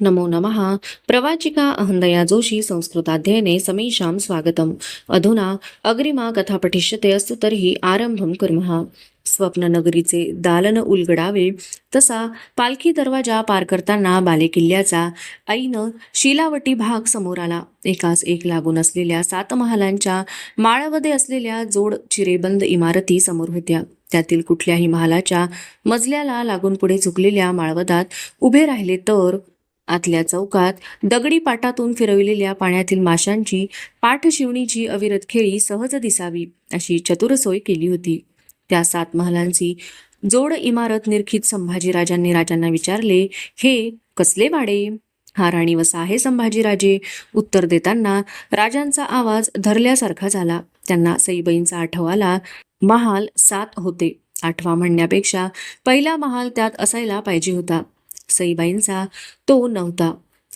नमो नमः। प्रवाचिका अहंदया जोशी संस्कृताध्ययने समेषां स्वागतम्। अधुना अग्रिमा कथा पठिष्यते अस्तु तर्हि आरंभं कुर्मः। स्वप्ननगरीचे दालन उलगडावे तसा पालखी दरवाजा पार करताना बालेकिल्ल्याचा ऐन शिलावटी भाग समोर आला। एकास एक लागून असलेल्या 7 महालांच्या माळामध्ये असलेल्या जोड चिरेबंद इमारती समोर होत्या। त्यातील कुठल्याही महालाच्या मजल्याला लागून पुढे झुकलेल्या माळवदात उभे राहिले तर आतल्या चौकात दगडी पाटातून फिरविलेल्या पाण्यातील माशांची पाठशिवणीची अविरत खेळी सहज दिसावी अशी चतुर सोय केली होती। त्या 7 महालांची जोड इमारत निरखीत संभाजीराजांनी राजांना विचारले, हे कसले वाडे? हा राणी वसा आहे संभाजीराजे, उत्तर देताना राजांचा आवाज धरल्यासारखा झाला। त्यांना सईबाईंचा आठवा आला। महाल 7 होते। 8वा म्हणण्यापेक्षा पहिला महाल त्यात असायला पाहिजे होता। सईबाईंचा तो नव्हता,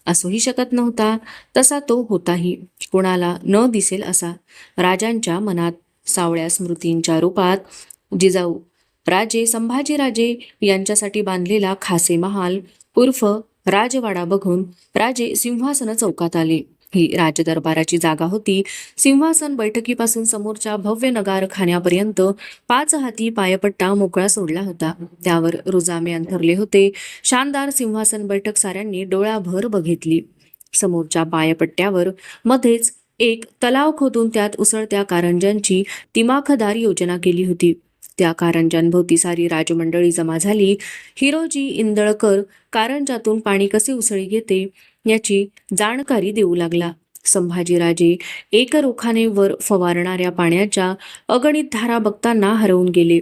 असूही शकत नव्हता, तसा तो होताही कोणाला न दिसेल असा। राजांच्या मनात सावळ्या स्मृतींच्या रूपात जिजाऊ राजे संभाजीराजे यांच्यासाठी बांधलेला खासे महाल उर्फ राजवाडा बघून राजे सिंहासन चौकात आले। ही राजदरबाराची जागा होती। सिंहासन बैठकीपासून समोरच्या भव्य नगारखान्यापर्यंत 5 हाती पायपट्टा मोकळा सोडला होता। त्यावर रुजामे अंथरले होते। शानदार सिंहासन बैठक साऱ्यांनी डोळ्याभर बघितली। समोरच्या पायपट्ट्यावर मध्येच एक तलाव खोदून त्यात उसळत्या कारंज्यांची दिमाखदार योजना केली होती। त्या कारंजांभोवती सारी राजमंडळी जमा झाली। हिरोजी इंदळकर कारंजातून पाणी कसे उसळी घेते याची जाणकारी देऊ लागला। संभाजीराजे एकरोखाने वर फवारणाऱ्या पाण्याच्या अगणित धारा बघताना हरवून गेले।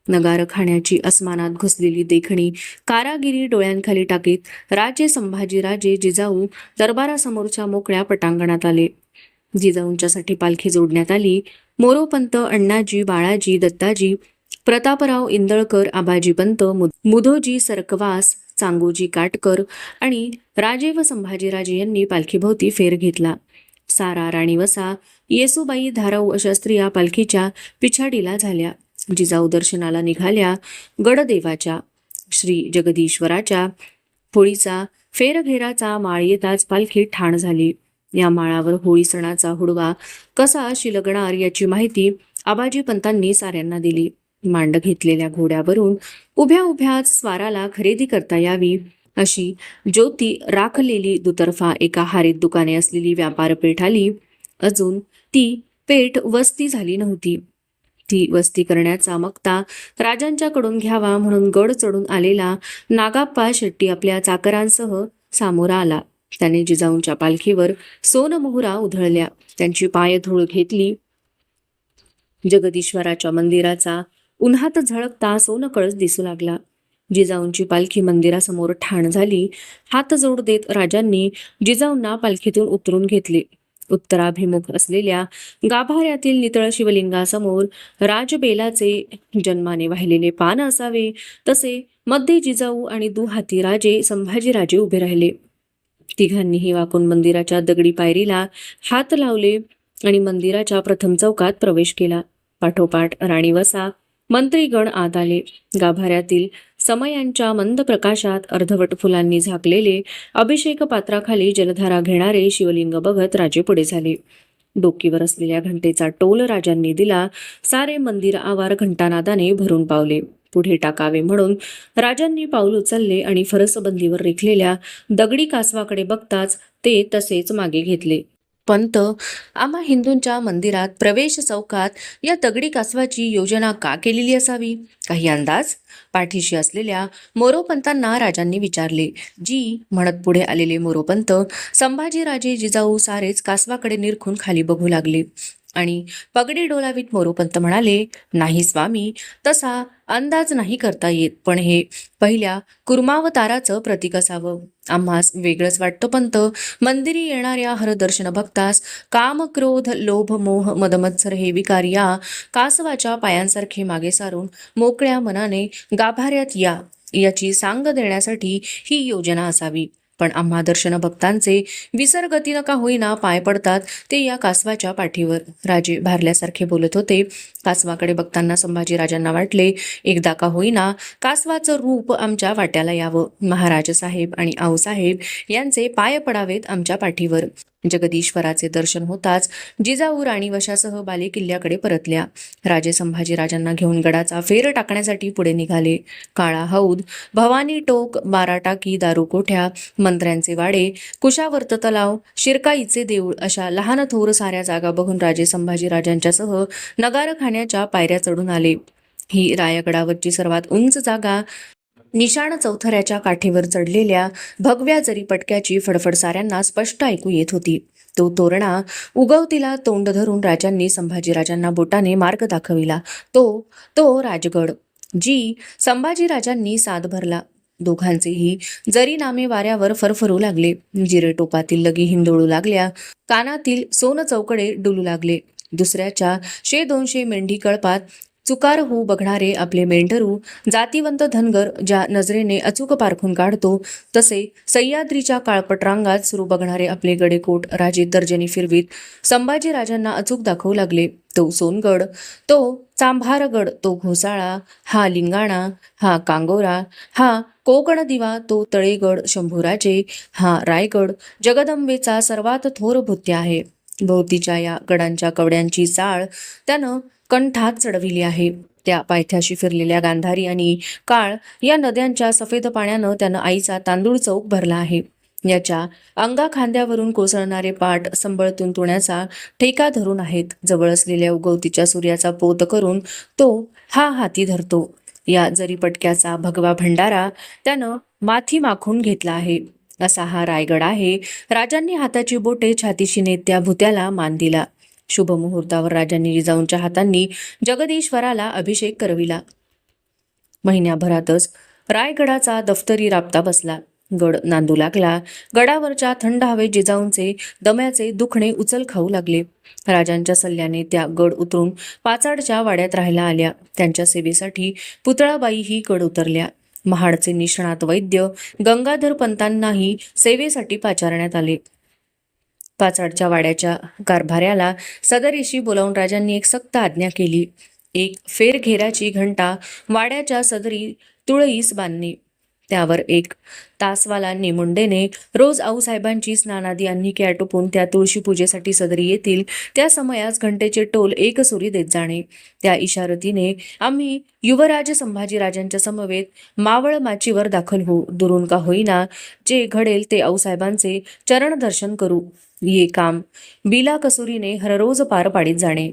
नगारखान्याची अस्मानात घुसलेली देखणी कारागिरी डोळ्यांखाली टाकीत राजे संभाजीराजे जिजाऊ दरबारासमोरच्या मोकळ्या पटांगणात आले। जिजाऊंच्यासाठी पालखी जोडण्यात आली। मोरोपंत, अण्णाजी, बाळाजी, दत्ताजी, प्रतापराव इंदळकर, आबाजी पंत, मुधोजी सरकवास, चांगोजी काटकर आणि राजे व संभाजीराजे यांनी पालखीभोवती फेर घेतला। सारा, राणी वसा, येसूबाई, धाराऊ अशा स्त्रिया पालखीच्या पिछाडीला झाल्या। जिजाऊ दर्शनाला निघाल्या। गडदेवाच्या श्री जगदीश्वराच्या होळीचा फेरघेराचा माळ येताच पालखी ठाण झाली। या माळावर होळी सणाचा हुडवा कसा शिलगणार याची माहिती आबाजी पंतांनी साऱ्यांना दिली। मांड घेतलेल्या घोड्यावरून उभ्या उभ्याच स्वाराला खरेदी करता यावी अशी ज्योती राखलेली दुतर्फा एका हारीत दुकाने असलेली व्यापार पेठ आली। अजून ती पेठ वस्ती झाली नव्हती। ती वस्ती करण्याचा मक्ता राजांच्याकडून घ्यावा म्हणून गड चढून आलेला नागाप्पा शेट्टी आपल्या चाकरांसह सामोरा आला। त्याने जिजाऊंच्या पालखीवर सोनमोहरा उधळल्या, त्यांची पायधूळ घेतली। जगदीश्वराच्या मंदिराचा उन्हात झळकता सोनकळस दिसू लागला। जिजाऊंची पालखी मंदिरासमोर ठाण झाली। हात जोड देत राजांनी जिजाऊंना पालखीतून उतरून घेतले। उत्तराभिमुख असलेल्या गाभाऱ्यातील नितळ शिवलिंगासमोर राजबेलाचे जन्माने वाहिलेले पान असावे तसे मध्ये जिजाऊ आणि दुहाती राजे संभाजीराजे उभे राहिले। तिघांनीही वाकून मंदिराच्या दगडी पायरीला हात लावले आणि मंदिराच्या प्रथम चौकात प्रवेश केला। पाठोपाठ राणी वसा, मंत्रीगण आत आले। गाभाऱ्यातील समयांच्या मंद प्रकाशात अर्धवट फुलांनी झाकलेले अभिषेक पात्राखाली जलधारा घेणारे शिवलिंग बघत राजे पुढे झाले। डोकीवर असलेल्या घंटेचा टोल राजांनी दिला। सारे मंदिर आवार घंटानादाने भरून पावले। पुढे टाकावे म्हणून राजांनी पाऊल उचलले आणि फरसबंदीवर रेखलेल्या दगडी कासवाकडे बघताच ते तसेच मागे घेतले। पंत, आम्हा हिंदूंच्या मंदिरात प्रवेश चौकात या दगडी कासवाची योजना का केलेली असावी? काही अंदाज? पाठीशी असलेल्या मोरोपंतांना राजांनी विचारले। जी म्हणत पुढे आलेले मोरोपंत, संभाजीराजे, जिजाऊ सारेच कासवाकडे निरखून खाली बघू लागले आणि पगडी डोलावीत मोरोपंत म्हणाले, नाही स्वामी, तसा अंदाज नाही करता येत, पण हे पहिल्या कुर्मावताराचं प्रतीक असावं। आम्हास वेगळंच वाटतं पंत। मंदिरी येणाऱ्या हरदर्शन भक्तास काम, क्रोध, लोभ, मोह, मदमत्सर हे विकार या कासवाच्या पायांसारखे मागे सारून मोकळ्या मनाने गाभाऱ्यात याची सांग देण्यासाठी ही योजना असावी। पण आम्हा दर्शन भक्तांचे विसरगती नका होईना पाय पडतात ते या कासवाच्या पाठीवर. राजे भारल्यासारखे बोलत होते. कासवाकडे बघताना संभाजीराजांना वाटले, एकदा का होईना कासवाचं रूप आमच्या वाट्याला यावं. महाराज साहेब आणि आऊसाहेब यांचे पाय पडावेत आमच्या पाठीवर. जगदीश्वराचे दर्शन होताच जिजाऊ राणी वशासह बाले किल्ल्याकडे परतल्या. राजे संभाजीराजांना घेऊन गडाचा फेर टाकण्यासाठी पुढे निघाले. काळा हौद, भवानी टोक, बारा टाकी, दारुकोठ्या, मंत्र्यांचे वाडे, कुशावर्त तलाव, शिरकाईचे देऊळ अशा लहान थोर साऱ्या जागा बघून राजे संभाजीराजांच्यासह नगारखान्याच्या पायऱ्या चढून आले. ही रायगडावरची सर्वात उंच जागा निशाण चौथऱ्याच्या काठीवर चढलेल्या भगव्या जरीपटक्याची फडफड साऱ्यांना स्पष्ट ऐकू येत होती. तो तोरणा उगवतीला तोंड धरून राजांनी संभाजीराजांना बोटाने मार्ग दाखविला. तो राजगड. जी संभाजीराजांनी साद भरला. दोघांचेही जरी नामे वाऱ्यावर फरफरू लागले. जिरेटोपातील लगी हिंदोळू लागल्या. कानातील सोन चौकडे डुलू लागले. दुसऱ्याच्या 100-200 मेंढी कळपात चुकार होऊ बघणारे आपले मेंढरू जातीवंत धनगर ज्या नजरेने अचूक पारखून काढतो, तसे सह्याद्रीच्या काळपट रांगात सुरू बघणारे आपले गडेकोट राजे तर्जनी फिरवीत संभाजीराजांना अचूक दाखवू लागले. तो सोनगड, तो चांभारगड, तो घोसाळा, हा लिंगाणा, हा कांगोरा, हा कोकण दिवा, तो तळेगड, शंभूराजे, हा रायगड जगदंबेचा सर्वात थोर भुत्या आहे. भोवतीच्या या गडांच्या कवड्यांची चाळ त्यानं कंठात चढविली आहे. त्या पायथ्याशी फिरलेल्या गांधारी आणि काळ या नद्यांच्या सफेद पाण्यानं त्यानं आईचा तांदूळ चौक भरला आहे. याच्या अंगा खांद्यावरून कोसळणारे पाट संबळ तुण्याचा ठेका धरून आहेत. जवळ असलेल्या उगवतीच्या सूर्याचा पोत करून तो हा हाती धरतो. या जरीपटक्याचा भगवा भंडारा त्यानं माथी माखून घेतला आहे. असा हा रायगड आहे. राजांनी हाताची बोटे छातीशी नेत त्या भुत्याला मान दिला. शुभ मुहूर्तावर राजांनी जिजाऊंच्या हातांनी जगदीश्वराला अभिषेक करविला. महिन्याभरातच रायगडाचा दफ्तरी राबता बसला. गड नांदू लागला. गडावरच्या थंड हवेत जिजाऊंचे दम्याचे दुखणे उचल खाऊ लागले. राजांच्या सल्ल्याने त्या गड उतरून पाचाडच्या वाड्यात राहायला आल्या. त्यांच्या सेवेसाठी पुतळाबाईही गड उतरल्या. महाडचे निष्णात वैद्य गंगाधर पंतांनाही सेवेसाठी पाचारण्यात आले. पाचाडच्या वाड्याच्या कारभाऱ्याला सदरेशी बोलावून राजांनी एक सक्त आज्ञा केली. एक फेरघेराची घंटा वाड्याच्या सदरी तुळईस बांधणे. त्यावर एक तासवाला नेमून देणे. रोज आऊसाहेबांची स्नानादी अन्निके आटोपून त्या तुळशी पूजेसाठी सदरी येतील त्या समयास घंटेचे टोल एकसुरी देत जाणे. त्या इशारतीने आम्ही युवराज संभाजीराजांच्या समवेत मावळ माचीवर दाखल होऊ. दुरून का होईना जे घडेल ते आऊसाहेबांचे चरण दर्शन करू. ये काम बिला कसुरीने हररोज पार पाडीत जाणे.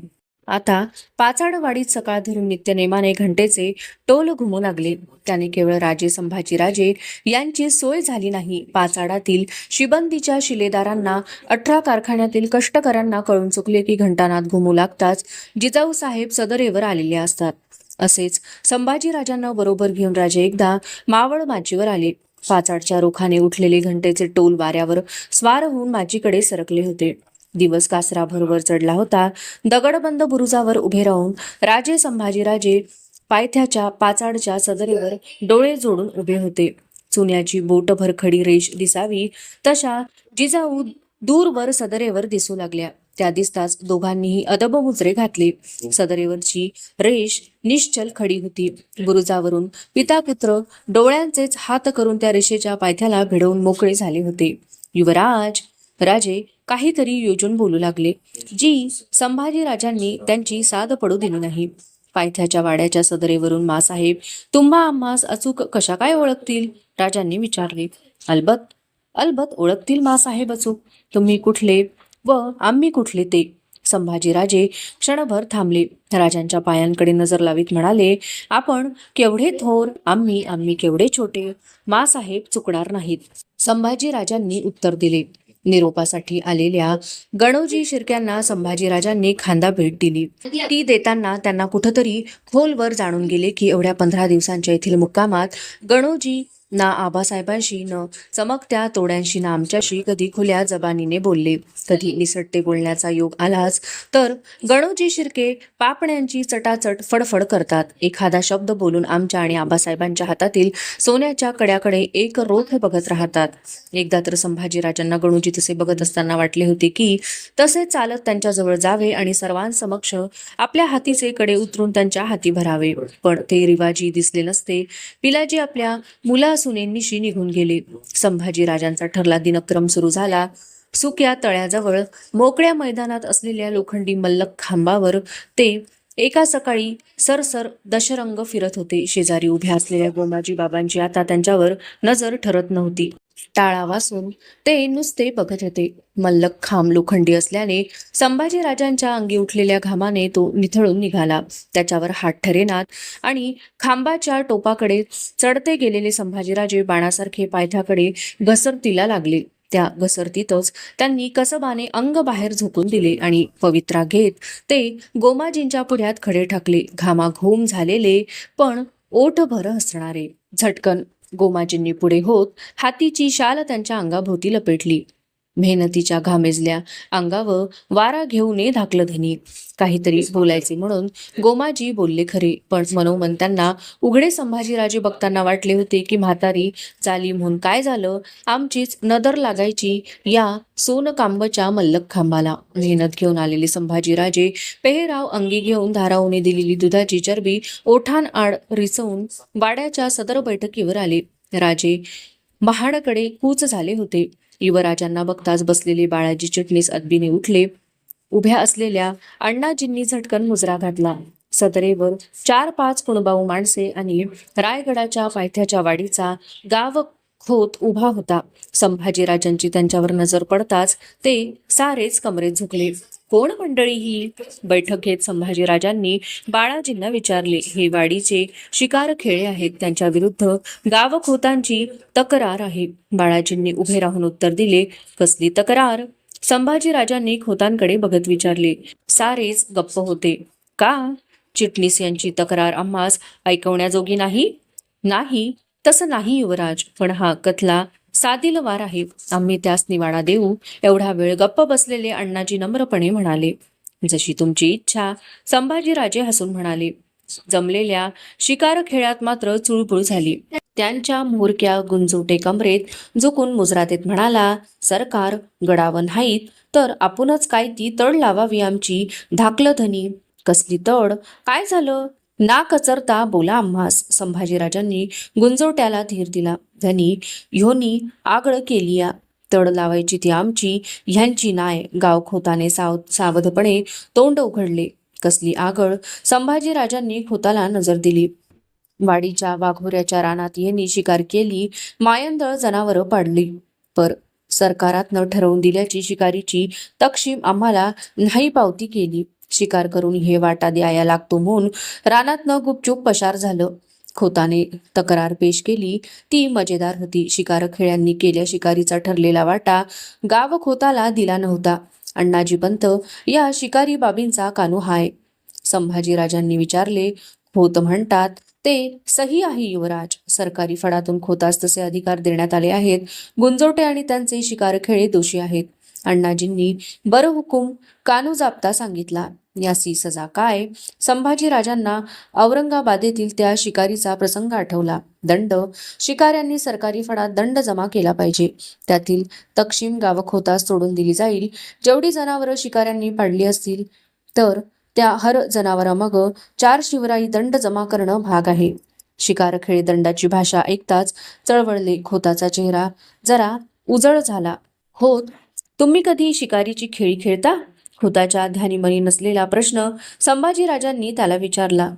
आता पाचाडवाडीत सकाळ धरून नित्यनेमाने घंटेचे टोल घुमू लागले. त्याने केवळ राजे संभाजीराजे यांची सोय झाली नाही, पाचाडातील शिबंदीच्या शिलेदारांना 18 कारखान्यातील कष्टकऱ्यांना कळून चुकले की घंटानाद घुमू लागताच जिजाऊ साहेब सदरेवर आलेले असतात. असेच संभाजीराजांना बरोबर घेऊन राजे एकदा मावळ माचीवर आले. पाचाडच्या रोखाने उठलेले घंटेचे टोल वाऱ्यावर स्वार होऊन माचीकडे सरकले होते. दिवस कासराभरवर चढला होता. दगडबंद बुरुजावर उभे राहून राजे संभाजीराजे पायथ्याच्या पाचाडच्या सदरेवर डोळे जोडून उभे होते. चुन्याची बोटभर खडी रेष दिसावी तशा जिजाऊ दूरवर सदरेवर दिसू लागल्या. त्या दिसताच दोघांनीही अदब मुजरे घातले. सदरेवरची रेष निश्चल खडी होती. बुरुजावरून पितापुत्र डोळ्यांचेच हात करून त्या रेषेच्या पायथ्याला भिडवून मोकळे झाले होते. युवराज, राजे काहीतरी योजून बोलू लागले, जी संभाजीराजांनी त्यांची साद पडू दिली नाही. पायथ्याच्या वाड्याच्या सदरेवरून मासाहेब तुम्हा आम्हास अचूक कशा काय ओळखतील? राजांनी विचारले. अलबत ओळखतील मासाहेब अचूक. तुम्ही कुठले व आम्ही कुठले ते. संभाजीराजे क्षणभर थांबले. राजांच्या पायांकडे नजर लावीत म्हणाले, आपण केवढे थोर, आम्ही केवढे छोटे. मासाहेब चुकणार नाहीत. संभाजीराजांनी उत्तर दिले. निरोपासाठी आलेल्या गणोजी शिर्क्यांना संभाजीराजांनी खांदा भेट दिली. ती देताना त्यांना कुठंतरी खोलवर जाणून गेले की एवढ्या 15 दिवसांच्या येथील मुक्कामात गणोजी ना आबासाहेबांशी, न चमकत्या तोड्यांशी, ना आमच्याशी कधी खुल्या जबानीने बोलले. कधी निसटते बोलण्याचा योग आलाच तर गणोजी शिर्के पापण्यांची चटाचट फडफड करतात. एखादा शब्द बोलून आमच्या आणि आबासाहेबांच्या हातातील सोन्याच्या कड्याकडे एक रोख बघत राहतात. एकदा तर संभाजीराजांना गणोजी तसे बघत असताना वाटले होते की तसे चालत त्यांच्याजवळ जावे आणि सर्वांसमक्ष आपल्या हातीचे कडे उतरून त्यांच्या हाती भरावे. पण ते रिवाजी दिसले नसते. पिलाजी आपल्या मुलासुनेंनीशी निघून गेले. संभाजीराजांचा ठरला दिनक्रम सुरू झाला. सुक्या तळ्याजवळ मोकळ्या मैदानात असलेल्या लोखंडी मल्लक खांबावर ते एका सकाळी सरसर दशरंग फिरत होते. शेजारी उभ्या असलेल्या गोमाजी बाबांची आता त्यांच्यावर नजर ठरत नव्हती. टाळा वासून ते नुसते बघत होते. मल्लक खांब लोखंडी असल्याने संभाजीराजांच्या अंगी उठलेल्या घामाने तो निथळून निघाला. त्याच्यावर हात ठरेनात आणि खांबाच्या टोपाकडे चढते गेलेले संभाजीराजे बाणासारखे पायथ्याकडे घसरतीला लागले. त्या घसरतीतच त्यांनी कसबाने अंग बाहेर झोकून दिले आणि पवित्रा घेत ते गोमाजींच्या पुढ्यात खडे ठाकले. घामाघूम झालेले पण ओठभर हसणारे. झटकन गोमाजींनी पुढे होत हातीची शाल त्यांच्या अंगाभोवती लपेटली. मेहनतीच्या घामेजल्या अंगावर वारा घेऊ नये धाकलं धनी. काहीतरी बोलायचे म्हणून गोमाजी बोलले खरे, पण मनोमन त्यांना उघडे संभाजीराजे बघताना वाटले होते की म्हातारी चाली म्हणून काय झालं, आमचीच नदर लागायची या सोनकांबच्या मल्लक खांबाला. मेहनत घेऊन आलेले संभाजीराजे पेहराव अंगी घेऊन धाराऊने दिलेली दुधाची चरबी ओठांआड रिसवून वाड्याच्या सदर बैठकीवर आले. राजे महाडकडे कूच झाले होते. युवराजांना बघताच बसलेले बाळाजी चिटणीस अदबीने उठले. उभ्या असलेल्या अण्णाजींनी झटकन मुजरा घातला. सदरेवर 4-5 कुणबाऊ माणसे आणि रायगडाच्या पायथ्याच्या वाडीचा गाव खोत उभा होता. संभाजीराजांची त्यांच्यावर नजर पडताच ते सारेच कमरेत झुकले. कोण मंडळी ही? बैठक घेत संभाजीराजांनी बाळाजींना विचारले. हे वाडीचे शिकार खेळे आहेत. त्यांच्या विरुद्ध गावखोतांची तक्रार आहे. बाळाजींनी उभे राहून उत्तर दिले. कसली तक्रार? संभाजीराजांनी खोतांकडे बघत विचारले. सारेच गप्प होते. का? चिटणीस यांची तक्रार आम्हास ऐकवण्याजोगी नाही? नाही तसं नाही युवराज, पण हा कथला साधील वार आहे. आम्ही त्यास निवाडा देऊ. एवढा वेळ गप्प बसलेले अण्णाजी नम्रपणे म्हणाले. जशी तुमची इच्छा, संभाजीराजे हसून म्हणाले. जमलेल्या शिकार खेळात मात्र चुळबुळ झाली. त्यांच्या मोरक्या गुंजोटे कमरेत झुकून मुजरा देत म्हणाला, सरकार गडावर नाहीत तर आपणच काय ती तड लावावी आमची धाकलं धनी. कसली तड? काय झालं? ना कचरता बोला आम्हास. संभाजीराजांनी गुंजोट्याला धीर दिला. धनी ह्योनी आगळ केलिया. तड लावायची ती आमची, ह्यांची नाय. गावखोताने सावधपणे तोंड उघडले. कसली आगळ? संभाजीराजांनी खोताला नजर दिली. वाडीच्या वाघोऱ्याच्या रानात यांनी शिकार केली. मायंदळ जनावरं पाडली. पर सरकारातनं ठरवून दिल्याची शिकारीची तक्षीम आम्हाला नाही पावती केली. शिकार करून हे वाटा द्याया लागतो म्हणून रानातनं गुपचूप पसार झालं. खोताने तक्रार पेश केली. ती मजेदार होती. शिकार खेळ्यांनी केल्या शिकारीचा ठरलेला वाटा गाव खोताला दिला नव्हता. अण्णाजी पंत या शिकारी बाबींचा कानू हाय. संभाजीराजांनी विचारले. खोत म्हणतात ते सही आहे युवराज. सरकारी फडातून खोतास तसे अधिकार देण्यात आले आहेत. गुंजोटे आणि त्यांचे शिकार खेळे दोषी आहेत. अण्णाजींनी बरहुकूम कानूजाप्ता सांगितला. यासी सजा काय? संभाजीराजांना औरंगाबादेतील त्या शिकारीचा प्रसंग आठवला. दंड. शिकाऱ्यांनी सरकारी फडात दंड जमा केला पाहिजे. त्यातील तक्षीम गावखोतास सोडून दिली जाईल. जेवढी जनावरं शिकाऱ्यांनी पाडली असतील तर त्या हर जनावरामग 4 शिवराई दंड जमा करणं भाग आहे. शिकार खेळ दंडाची भाषा ऐकताच चळवळले. खोताचा चेहरा जरा उजळ झाला. होत, तुम्ही कधी शिकारीची खेळी खेळता? खोताच्या ध्यानीमनी नसलेला प्रश्न संभाजीराजांनी त्याला विचारला.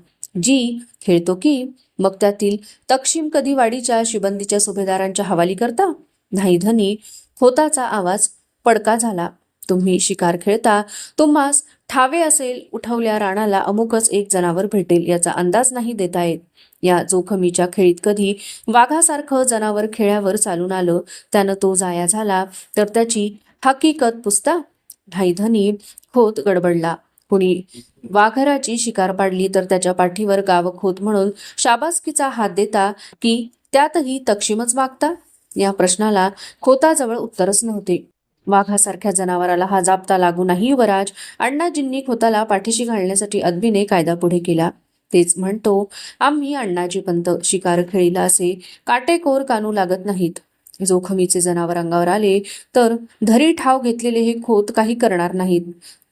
जी खेळतो की. मग त्यातील तक्षीम कधी वाडीच्या शिबंदीच्या सुभेदारांच्या हवाली करता? नाही धनी. खोताचा आवाज पडका झाला. तुम्ही शिकार खेळता. तुम्हास ठावे असेल उठवल्या राणाला अमुकच एक जनावर भेटेल याचा अंदाज नाही देता येत. या जोखमीच्या खेळीत कधी वाघासारखं जनावर खेळ्यावर चालून आलं, त्यानं तो जाया झाला तर त्याची हकीकत पुसता? नाही धनी. खोत गडबडला. कुणी वाघराची शिकार पाडली तर त्याच्या पाठीवर गावखोत म्हणून शाबासकीचा हात देता की त्यातही तक्षिमच मागता? या प्रश्नाला खोताजवळ उत्तरच नव्हते. वाघासारख्या जनावराला हा जाप्ता लागू नाही युवराज. अण्णाजींनी खोताला पाठीशी घालण्यासाठी अदबीने कायदा पुढे केला. तेच म्हणतो, आम्ही अण्णाजी पंत शिकार खेळीला असे काटेकोर कानू लागत नाहीत. जोखमीचे जनावर अंगावर आले तर धरी ठाव घेतलेले हे खोत काही करणार नाहीत.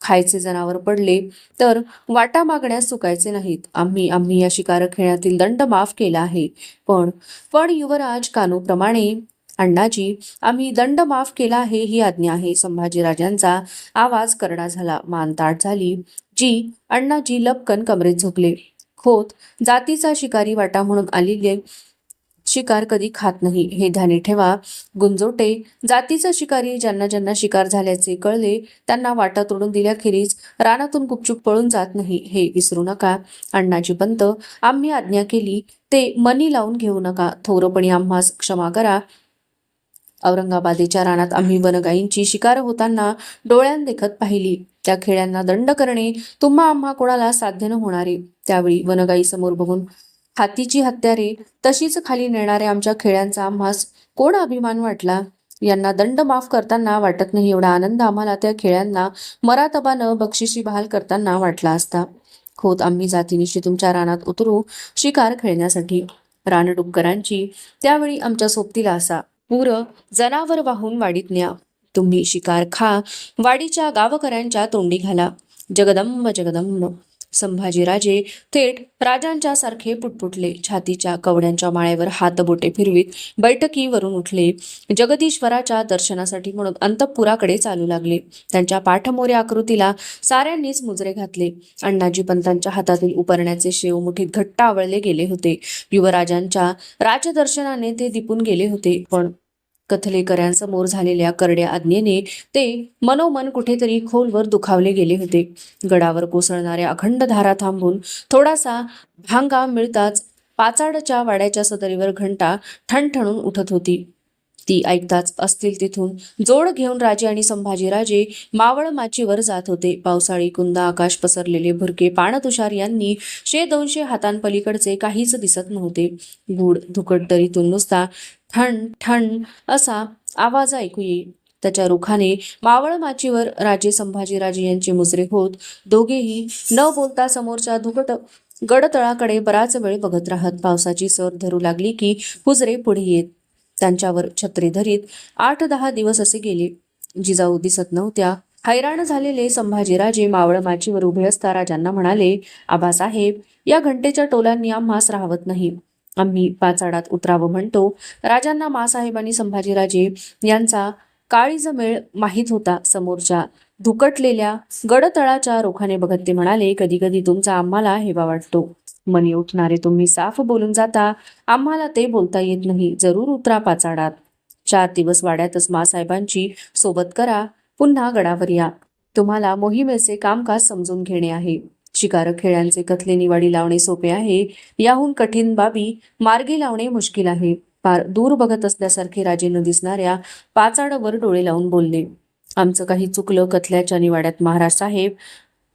खायचे जनावर पडले तर वाटा मागण्यास चुकायचे नाहीत. आम्ही या शिकार खेळातील दंड माफ केला आहे. पण पण युवराज, कानूप्रमाणे अण्णाजी, आम्ही दंड माफ केला आहे ही आज्ञा आहे. संभाजीराजांचा आवाज करडा झाला. मान ताठ झाली. अण्णाजी लपकन कमरेत झोपले. खोत जातीचा शिकारी वाटा म्हणून आलेले शिकार कधी खात नाही हे ध्यानी ठेवा. गुंजोटे जातीचा शिकारी ज्यांना ज्यांना शिकार झाल्याचे कळले त्यांना वाटा तोडून दिल्याखेरीज रानातून गुपचूप पळून जात नाही हे विसरू नका. अण्णाजी पंत, आम्ही आज्ञा केली ते मनी लावून घेऊ नका. थोरपणी आम्हास क्षमा करा. औरंगाबादेच्या रानात आम्ही वनगायींची शिकार होताना डोळ्यां देखत पाहिली. त्या खेळ्यांना दंड करणे तुम्हा आम्हा कोणाला साध्य न होणारे. त्यावेळी वनगाई समोर बघून हातीची हत्यारे तशीच खाली नेणाऱ्या आमच्या खेळ्यांचा आम्हास कोण अभिमान वाटला. यांना दंड माफ करताना वाटत नाही एवढा आनंद आम्हाला त्या खेळ्यांना मरातबानं बक्षिशी बहाल करताना वाटला असता. खोत आम्ही जातीनिशी तुमच्या रानात उतरू शिकार खेळण्यासाठी. रानडुक्करांची त्यावेळी आमच्या सोबतीला असा. पूर जनावर वाहून वाडीत न्या. तुम्ही शिकार खा, वाडीच्या गावकऱ्यांच्या तोंडी घाला. जगदंब जगदंब. संभाजीराजे थेट राजांच्या सारखे पुटपुटले. छातीच्या कवड्यांच्या माळेवर हात बोटे फिरवीत बैठकीवरून उठले. जगदीश्वराच्या दर्शनासाठी म्हणून अंतःपुराकडे चालू लागले. त्यांच्या पाठमोऱ्या आकृतीला साऱ्यांनीच मुजरे घातले. अण्णाजी पंतांच्या हातातील उपरण्याचे शेव मुठीत घट्ट आवळले गेले होते. युवराजांच्या राजदर्शनाने ते दिपून गेले होते. पण कथलेकरांसमोर झालेल्या करड्या आज्ञेने ते मनोमन कुठेतरी खोलवर दुखावले गेले होते. गडावर कोसळणाऱ्या अखंड धारा थांबून थोडासा भांगा मिळताच पाचाडच्या वाड्याच्या सदरीवर घंटा ठणठणून उठत होती. ती ऐकताच असतील तिथून जोड घेऊन राजे आणि संभाजीराजे मावळ माचीवर जात होते. पावसाळी कुंद आकाश पसरलेले भुरके पाणतुषार यांनी 100-200 हातांपलीकडचे काहीच दिसत नव्हते. गूढ धुकट दरीतून नुसता ठण ठण असा आवाज ऐकू येई. त्याच्या रुखाने मावळ माचीवर राजे संभाजीराजे यांचे मुजरे होत दोघेही न बोलता समोरच्या धुकट गडतळाकडे बराच वेळ बघत राहत. पावसाची सर धरू लागली की हुजरे पुढे येत. त्यांच्यावर छत्री धरीत 8-10 दिवस असे गेले. जिजाऊ दिसत नव्हत्या. हैराण झालेले संभाजीराजे मावळ माचीवर उभे असता राजांना म्हणाले, आबासाहेब, या घंटेच्या टोलांनी आम्हास राहवत नाही. आम्ही पाचाडात उतरावं म्हणतो. राजांना मासाहेब आणि संभाजीराजे यांचा काळीज मेळ माहीत होता. समोरच्या धुकटलेल्या गडतळाच्या रोखाने बघत ते म्हणाले, कधी कधी तुमचा आम्हाला हेवा वाटतो. मनी उठणारे तुम्ही साफ बोलून जाता. आम्हाला ते बोलता येत नाही. जरूर उतरा पाचाडात. 4 दिवस वाड्यातच मासाहेबांची सोबत करा. पुन्हा गडावर या. तुम्हाला मोहिमेचे कामकाज समजून घेणे आहे. शिकार खेळ्यांचे कथले निवाडी लावणे सोपे आहे. याहून कठीण बाबी मार्गी लावणे मुश्किल आहे. पार दूर बघत असल्यासारखे राजेनं दिसणाऱ्या पाचाडावर डोळे लावून बोलले, आमचं काही चुकलं कथल्याच्या निवाड्यात महाराज साहेब?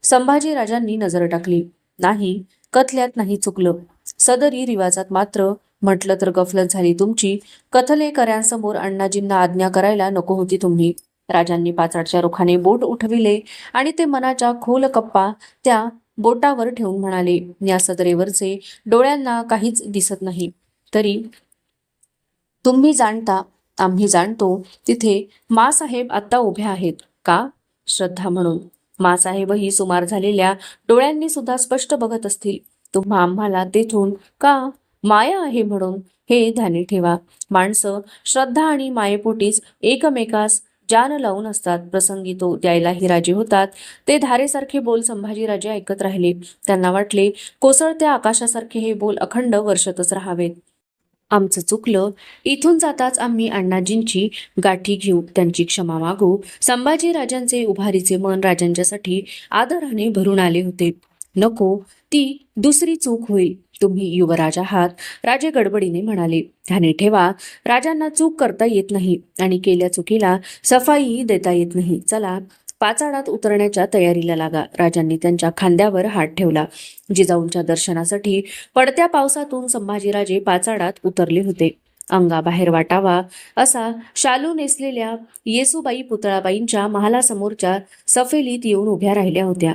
संभाजीराजांनी नजर टाकली. नाही, कथल्यात नाही चुकलं. सदरी रिवाजात मात्र म्हटलं तर गफलत झाली तुमची. कथलेकरांसमोर अण्णाजींना आज्ञा करायला नको होती तुम्ही. राजांनी पाचाडच्या रुखाने बोट उठविले आणि ते मनाच्या खोल कप्पा त्या बोटावर ठेवून म्हणाले, या सदरेवरचे डोळ्यांना काहीच दिसत नाही. तरी तुम्ही जाणता, आम्ही जाणतो, तिथे मासाहेब आत्ता उभ्या आहेत. का? श्रद्धा म्हणून. मासाहेबही सुमार झालेल्या डोळ्यांनी सुद्धा स्पष्ट बघत असतील. तुम्हा आम्हाला तेथून का? माया आहे म्हणून. हे ध्यानी ठेवा. माणसं श्रद्धा आणि मायेपोटीच एकमेकास जान लावून असतात. प्रसंगी तो द्यायलाही राजे होतात. ते धारेसारखे बोल संभाजीराजे ऐकत राहिले. त्यांना वाटले कोसळत्या आकाशासारखे हे बोल अखंड वर्षतच राहावेत. आमचं चुकलं. इथून जाताच आम्ही अण्णाजींची गाठी घेऊ, त्यांची क्षमा मागू. संभाजीराजांचे उभारीचे मन राजांच्यासाठी आदराने भरून आले होते. नको, ती दुसरी चूक होईल. तुम्ही युवराज आहात, राजे गडबडीने म्हणाले. ध्यानी ठेवा, राजांना चूक करता येत नाही आणि केल्या चुकीला सफाई देता येत नाही. चला, पाचाडात उतरण्याच्या तयारीला लागा. राजांनी त्यांच्या खांद्यावर हात ठेवला. जिजाऊंच्या दर्शनासाठी पडत्या पावसातून संभाजीराजे पाचाडात उतरले होते. अंगाबाहेर वाटावा असा शालू नेसलेल्या येसूबाई पुतळाबाईंच्या महालासमोरच्या सफेलीत येऊन उभ्या राहिल्या होत्या.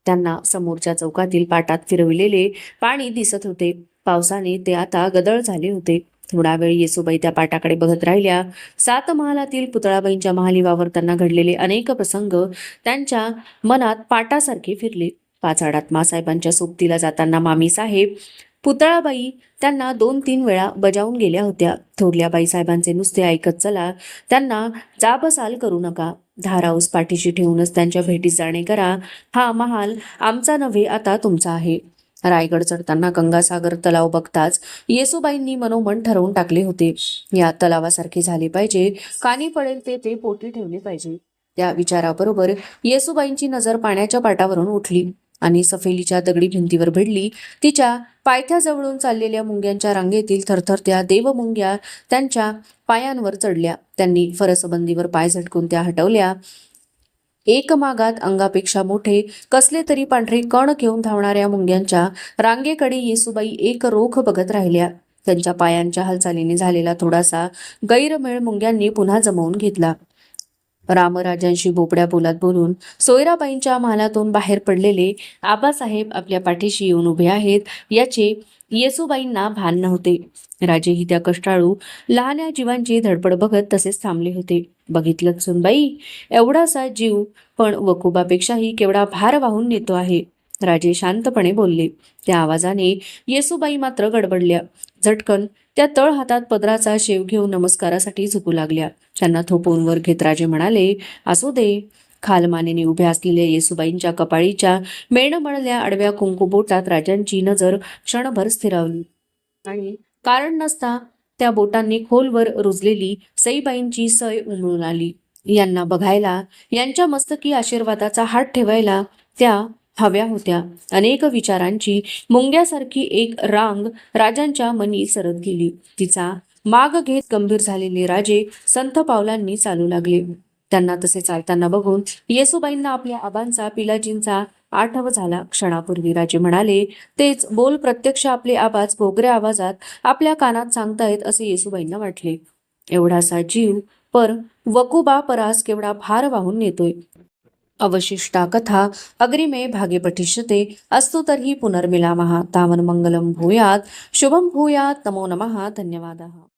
त्यांना समोरच्या चौकातील पाटात फिरविलेले पाणी दिसत होते. पावसाने ते आता गदळ झाले होते. थोडा वेळ येसूबाई त्या पाटाकडे बघत राहिल्या. 7 महालातील पुतळाबाईंच्या महाली वावरताना घडलेले अनेक प्रसंग त्यांच्या मनात पाटासारखे फिरले. पाचाडात मासाहेबांच्या सोबतीला जाताना मामी साहेब पुतळाबाई त्यांना 2-3 वेळा बजावून गेल्या होत्या. थोरल्या बाईसाहेबांचे नुसते ऐकत चला, त्यांना जाबसाल करू नका. धाराऊस पाठीशी ठेवूनच त्यांच्या भेटीस जाणे करा. हा महाल आमचा नव्हे, आता तुमचा आहे. रायगड चढताना गंगासागर तलाव बघताच येसूबाईंनी मनोमन ठरवून टाकले होते. या तलावासारखे झाले पाहिजे. कानी पडेल ते पोटी ठेवले पाहिजे. त्या विचाराबरोबर येसूबाईंची नजर पाण्याच्या पाटावरून उठली आणि सफेलीच्या दगडी भिंतीवर भिडली. तिच्या पायथ्याजवळून चाललेल्या मुंग्यांच्या रांगेतील थरथरत्या देवमुंग्या त्यांच्या पायांवर चढल्या. त्यांनी फरसबंदीवर पाय झटकून त्या हटवल्या. एकमागात अंगापेक्षा मोठे कसले तरी पांढरे कण घेऊन धावणाऱ्या मुंग्यांच्या रांगेकडे येसूबाई एक रोख बघत राहिल्या. त्यांच्या पायांच्या हालचालीने झालेला थोडासा गैरमेळ मुंग्यांनी पुन्हा जमवून घेतला. रामराजांशी बोबड्या बोलात बोलून सोयराबाईंच्या महालातून बाहेर पडलेले आबासाहेब आपल्या पाठीशी येऊन उभे आहेत याचे येसूबाईंना भान नव्हते. राजेही त्या कष्टाळू लहान्या जीवांची धडपड बघत तसेच थांबले होते. बघितलं सुनबाई, एवढासा जीव पण वकुबापेक्षाही केवढा भार वाहून नेतो आहे. राजे शांतपणे बोलले. त्या आवाजाने येसूबाई मात्र गडबडल्या. झटकन त्या तळ हातात पदराचा शेव घेऊन नमस्कारासाठी झुकू लागल्या. त्यांना थोपवून वर घेत राजे म्हणाले, असू दे. खालमानेने उभ्या असलेल्या येसूबाईंच्या कपाळीच्या मेणमळल्या आडव्या कुंकुबोटात राजांची नजर क्षणभर स्थिरावली आणि कारण नसता त्या बोटांनी खोलवर रुजलेली सईबाईंची सय उमळून आली. यांना बघायला, यांच्या मस्तकी आशीर्वादाचा हात ठेवायला त्या हव्या होत्या. अनेक विचारांची मुंग्यासारखी एक रांग राजांच्या मनी सरत गेली. तिचा माग घेत गंभीर झालेले राजे संथ पावलांनी चालू लागले. त्यांना तसे चालताना बघून येसूबाईंना आपल्या आबांचा पिलाजींचा आठव झाला. क्षणापूर्वी राजे म्हणाले तेच बोल प्रत्यक्ष आपले आबाच भोगऱ्या आवाजात आपल्या कानात सांगतायत असे येसूबाईंना वाटले. एवढासा जीव पर वकुबा परास केवढा भार वाहून नेतोय. अवशिष्टा कथा अग्रिमे भागे पठिष्यते. अस्तु तर्हि पुनर्मिलामः. तावन् मंगलं भूयात्, शुभं भूयात्. नमो नमः. धन्यवादः.